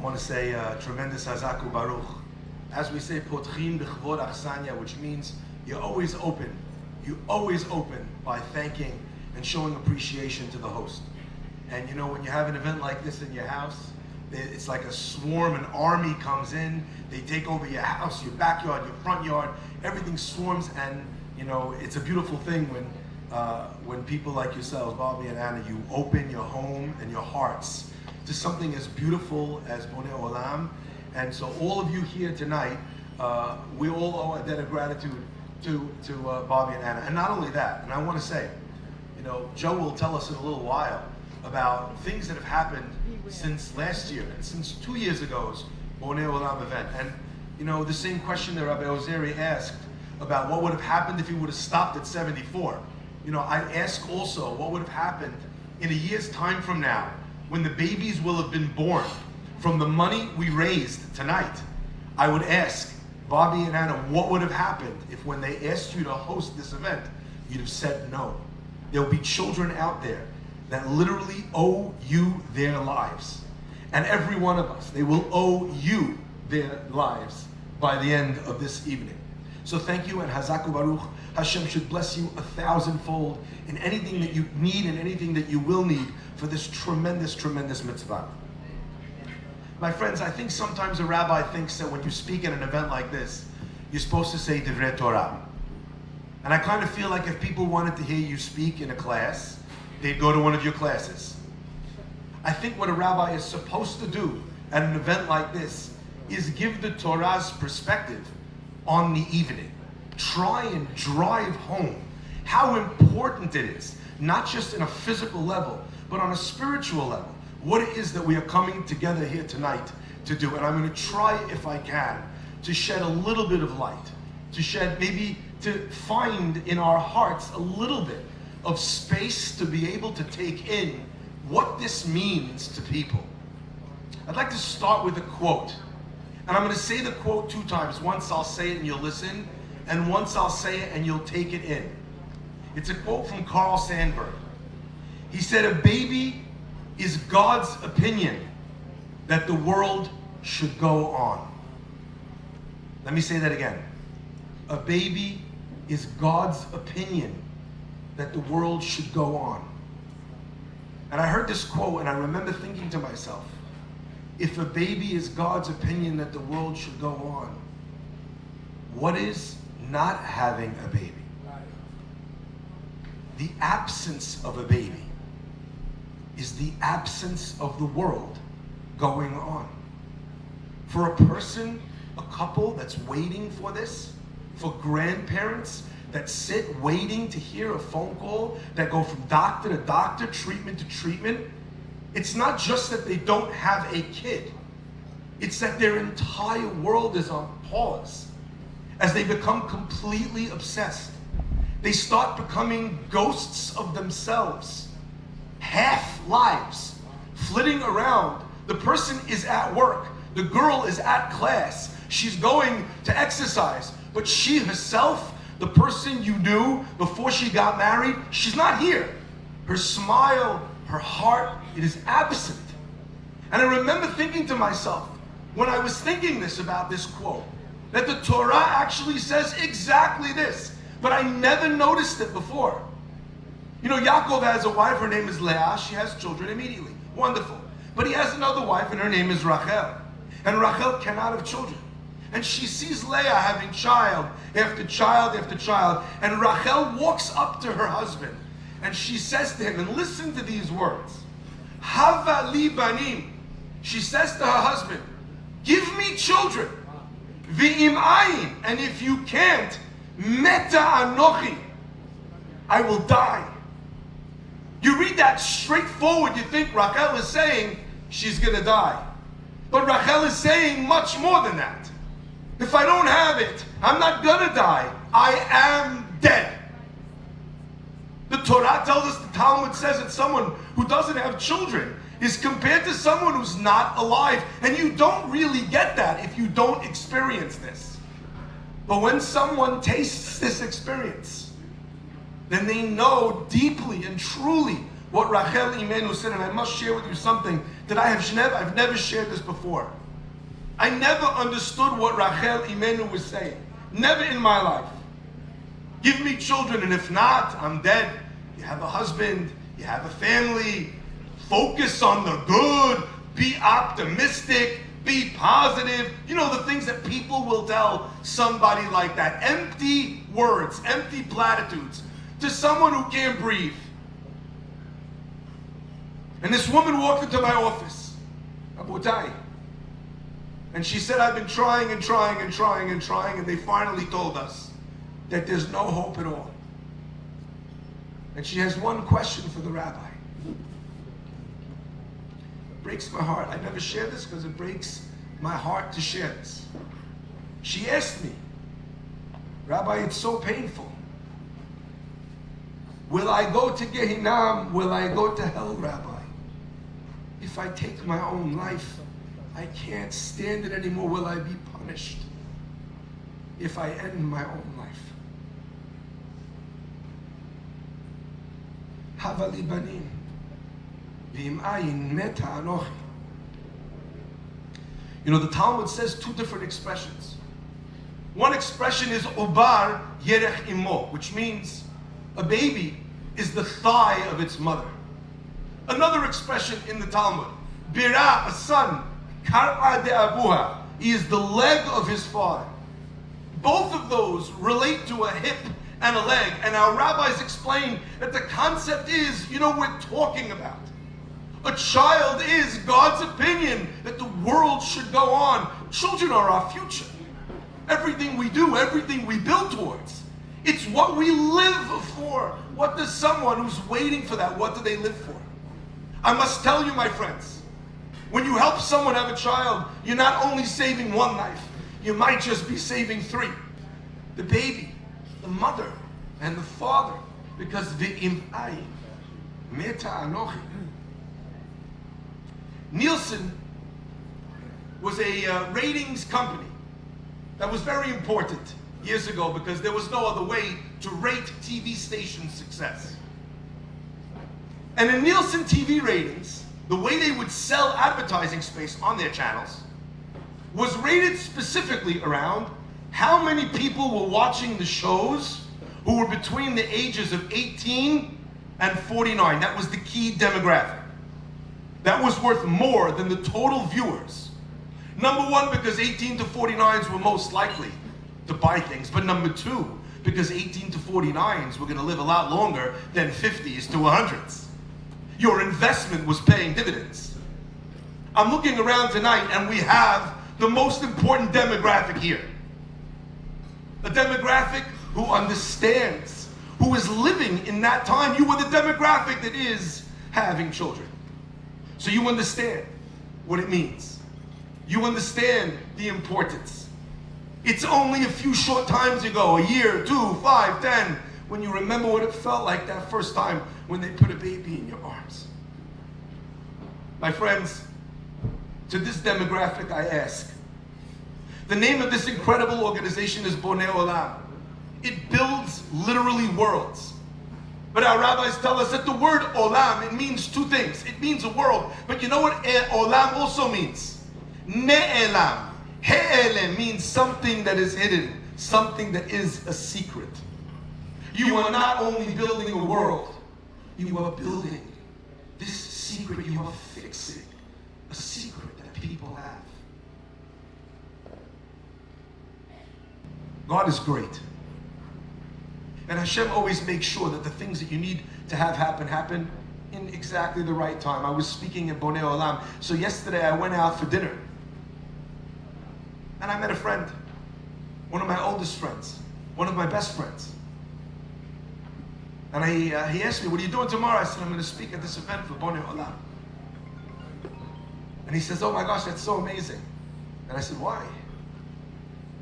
want to say tremendous Hazaku Baruch. As we say, Potchim b'chvod achsanya, which means you always open by thanking and showing appreciation to the host. And you know, when you have an event like this in your house, it's like a swarm, an army comes in, they take over your house, your backyard, your front yard, everything swarms, and you know, it's a beautiful thing when people like yourselves, Bobby and Anna, you open your home and your hearts to something as beautiful as Bonei Olam. And so all of you here tonight, we all owe a debt of gratitude to Bobby and Anna. And not only that, and I want to say, you know, Joe will tell us in a little while about things that have happened since last year and since 2 years ago's Bonei Olam event. And you know, the same question that Rabbi Ozeri asked about what would have happened if he would have stopped at 74. You know, I ask also what would have happened in a year's time from now when the babies will have been born from the money we raised tonight. I would ask Bobby and Anna what would have happened if when they asked you to host this event, you'd have said no. There'll be children out there that literally owe you their lives. And every one of us, they will owe you their lives by the end of this evening. So thank you, and Hazaku Baruch. Hashem should bless you 1,000-fold in anything that you need and anything that you will need for this tremendous, tremendous mitzvah. My friends, I think sometimes a rabbi thinks that when you speak at an event like this, you're supposed to say Divrei Torah. And I kind of feel like if people wanted to hear you speak in a class, they'd go to one of your classes. I think what a rabbi is supposed to do at an event like this is give the Torah's perspective on the evening. Try and drive home how important it is, not just in a physical level, but on a spiritual level, what it is that we are coming together here tonight to do. And I'm going to try, if I can, to shed a little bit of light, maybe to find in our hearts a little bit of space to be able to take in what this means to people. I'd like to start with a quote. And I'm going to say the quote 2 times. Once I'll say it and you'll listen, and once I'll say it and you'll take it in. It's a quote from Carl Sandburg. He said, "A baby is God's opinion that the world should go on." Let me say that again. A baby is God's opinion that the world should go on. And I heard this quote and I remember thinking to myself, if a baby is God's opinion that the world should go on, what is not having a baby? The absence of a baby is the absence of the world going on. For a person, a couple that's waiting for this, for grandparents that sit waiting to hear a phone call, that go from doctor to doctor, treatment to treatment, it's not just that they don't have a kid. It's that their entire world is on pause as they become completely obsessed. They start becoming ghosts of themselves, half lives, flitting around. The person is at work. The girl is at class. She's going to exercise. But she herself, the person you knew before she got married, she's not here. Her smile, her heart, it is absent. And I remember thinking to myself, when I was thinking this about this quote, that the Torah actually says exactly this, but I never noticed it before. You know, Yaakov has a wife, her name is Leah, she has children immediately, wonderful. But he has another wife and her name is Rachel. And Rachel cannot have children. And she sees Leah having child after child after child, and Rachel walks up to her husband and she says to him, and listen to these words, Hava li banim. She says to her husband, give me children. V'im ayin. And if you can't, meta anochi. I will die. You read that straightforward, you think Rachel is saying she's going to die. But Rachel is saying much more than that. If I don't have it, I'm not going to die. I am dead. The Torah tells us, the Talmud says that someone who doesn't have children is compared to someone who's not alive. And you don't really get that if you don't experience this. But when someone tastes this experience, then they know deeply and truly what Rachel Imenu said. And I must share with you something that I've never shared this before. I never understood what Rachel Imenu was saying. Never in my life. Give me children, and if not, I'm dead. You have a husband, you have a family. Focus on the good. Be optimistic. Be positive. You know, the things that people will tell somebody like that. Empty words, empty platitudes to someone who can't breathe. And this woman walked into my office, Rabotai, and she said, I've been trying and trying and trying and trying, and they finally told us that there's no hope at all. And she has one question for the rabbi. It breaks my heart. I never share this because it breaks my heart to share this. She asked me, Rabbi, it's so painful. Will I go to Gehinnom? Will I go to hell, Rabbi? If I take my own life, I can't stand it anymore. Will I be punished if I end my own life? Hava li banim, v'im ayin meta anochi. You know, the Talmud says two different expressions. One expression is obar yerech imo, which means a baby is the thigh of its mother. Another expression in the Talmud, bira, a son, kar'a de abuha, he is the leg of his father. Both of those relate to a hip and a leg, and our rabbis explain that the concept is, you know, we're talking about. A child is God's opinion that the world should go on. Children are our future. Everything we do, everything we build towards, it's what we live for. What does someone who's waiting for that, what do they live for? I must tell you, my friends, when you help someone have a child, you're not only saving one life, you might just be saving three. The baby, the mother, and the father, because v'im ayin meta anochi. Nielsen was a ratings company that was very important years ago because there was no other way to rate TV station success. And in Nielsen TV ratings, the way they would sell advertising space on their channels was rated specifically around how many people were watching the shows who were between the ages of 18 and 49. That was the key demographic. That was worth more than the total viewers. Number one, because 18 to 49s were most likely to buy things. But number two, because 18 to 49s were going to live a lot longer than 50s to 100s. Your investment was paying dividends. I'm looking around tonight and we have the most important demographic here. A demographic who understands, who is living in that time. You are the demographic that is having children. So you understand what it means. You understand the importance. It's only a few short times ago, a year, 2, 5, 10, when you remember what it felt like that first time when they put a baby in your arms. My friends, to this demographic I ask, the name of this incredible organization is Bonei Olam. It builds literally worlds. But our rabbis tell us that the word Olam, it means two things. It means a world. But you know what Olam also means? Ne'elam. He'elem means something that is hidden, something that is a secret. You are not only building a world, you are building this secret, you are fixing a secret that people have. God is great. And Hashem always makes sure that the things that you need to have happen in exactly the right time. I was speaking at Bonei Olam. So yesterday I went out for dinner. And I met a friend. One of my oldest friends. One of my best friends. And he asked me, what are you doing tomorrow? I said, I'm going to speak at this event for Bonei Olam. And he says, oh my gosh, that's so amazing. And I said, why?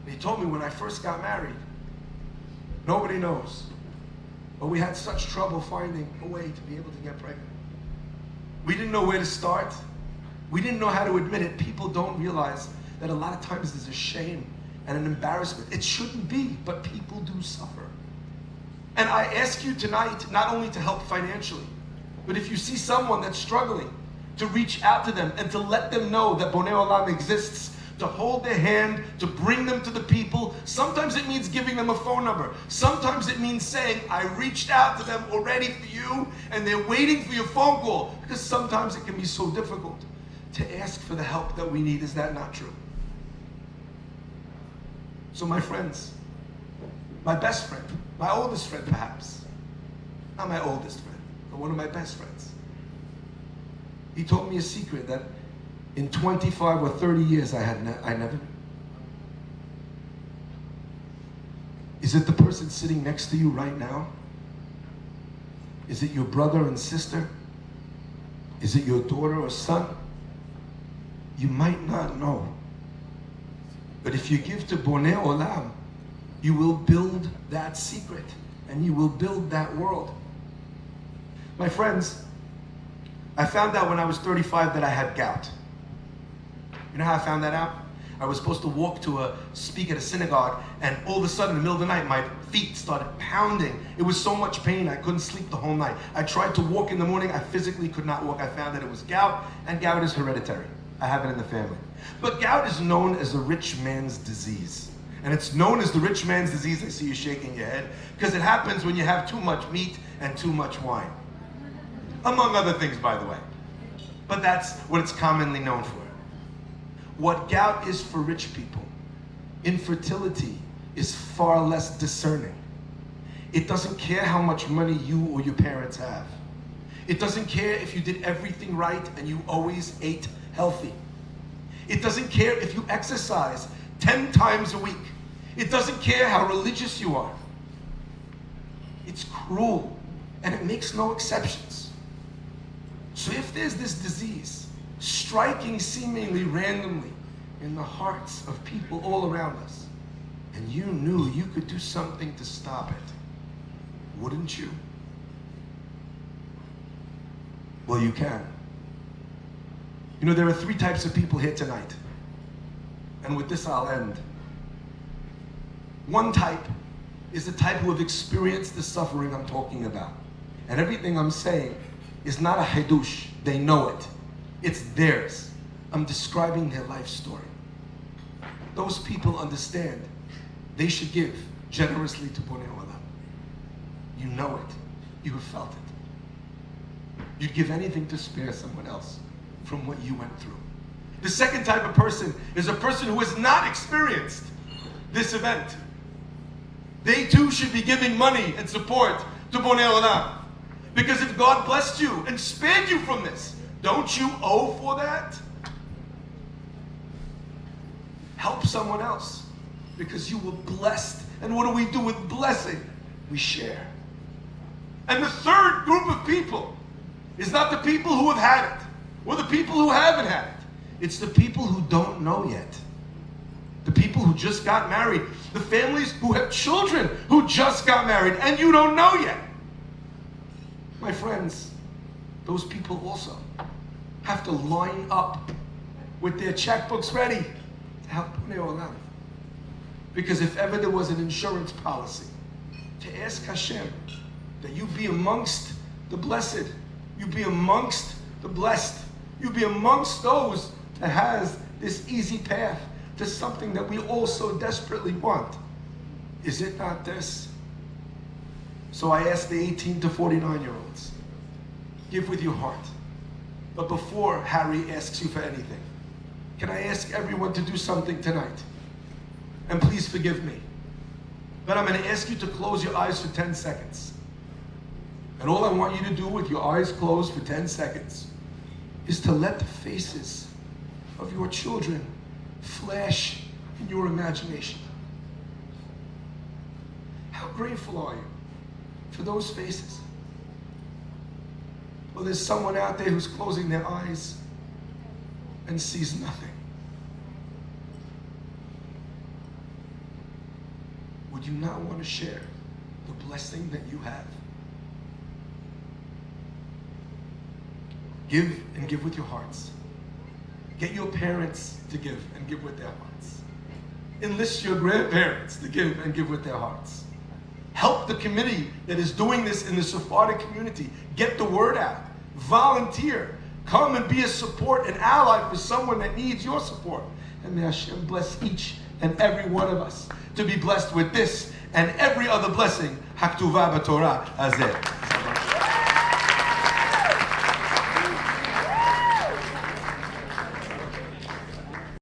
And he told me when I first got married, nobody knows, but we had such trouble finding a way to be able to get pregnant. We didn't know where to start. We didn't know how to admit it. People don't realize that a lot of times there's a shame and an embarrassment. It shouldn't be, but people do suffer. And I ask you tonight, not only to help financially, but if you see someone that's struggling, to reach out to them and to let them know that Bonei Olam exists, to hold their hand, to bring them to the people. Sometimes it means giving them a phone number. Sometimes it means saying, I reached out to them already for you, and they're waiting for your phone call. Because sometimes it can be so difficult to ask for the help that we need. Is that not true? So my friends, my best friend, my oldest friend perhaps, not my oldest friend, but one of my best friends, he told me a secret that in 25 or 30 years I never knew. Is it the person sitting next to you right now? Is it your brother and sister? Is it your daughter or son? You might not know. But if you give to Bonei Olam, you will build that secret and you will build that world. My friends, I found out when I was 35 that I had gout. You know how I found that out? I was supposed to speak at a synagogue, and all of a sudden, in the middle of the night, my feet started pounding. It was so much pain, I couldn't sleep the whole night. I tried to walk in the morning, I physically could not walk. I found that it was gout, and gout is hereditary. I have it in the family. But gout is known as a rich man's disease. And it's known as the rich man's disease, I see you shaking your head, because it happens when you have too much meat and too much wine. Among other things, by the way. But that's what it's commonly known for. What gout is for rich people, infertility is far less discerning. It doesn't care how much money you or your parents have. It doesn't care if you did everything right and you always ate healthy. It doesn't care if you exercise 10 times a week. It doesn't care how religious you are. It's cruel, and it makes no exceptions. So if there's this disease striking seemingly randomly in the hearts of people all around us, and you knew you could do something to stop it, wouldn't you? Well, you can. You know, there are 3 types of people here tonight. And with this, I'll end. One type is the type who have experienced the suffering I'm talking about. And everything I'm saying is not a hadush. They know it. It's theirs. I'm describing their life story. Those people understand they should give generously to Bonei Olam. You know it. You have felt it. You'd give anything to spare someone else from what you went through. The second type of person is a person who has not experienced this event. They too should be giving money and support to Bonei Olam. Because if God blessed you and spared you from this, don't you owe for that? Help someone else because you were blessed. And what do we do with blessing? We share. And the third group of people is not the people who have had it or the people who haven't had it. It's the people who don't know yet. The people who just got married. The families who have children who just got married and you don't know yet. My friends, those people also have to line up with their checkbooks ready to help Bonei Olam. Because if ever there was an insurance policy to ask Hashem that you be amongst the blessed, you be amongst the blessed, you be amongst those that has this easy path to something that we all so desperately want, is it not this? So I ask the 18 to 49-year-olds, give with your heart. But before Harry asks you for anything, can I ask everyone to do something tonight? And please forgive me. But I'm going to ask you to close your eyes for 10 seconds. And all I want you to do with your eyes closed for 10 seconds is to let the faces of your children flash in your imagination. How grateful are you for those faces? Well, there's someone out there who's closing their eyes and sees nothing. Would you not want to share the blessing that you have? Give and give with your hearts. Get your parents to give and give with their hearts. Enlist your grandparents to give and give with their hearts. Help the committee that is doing this in the Sephardic community. Get the word out. Volunteer. Come and be a support, an ally for someone that needs your support. And may Hashem bless each and every one of us to be blessed with this and every other blessing. Haktuva b'Torah hazeh.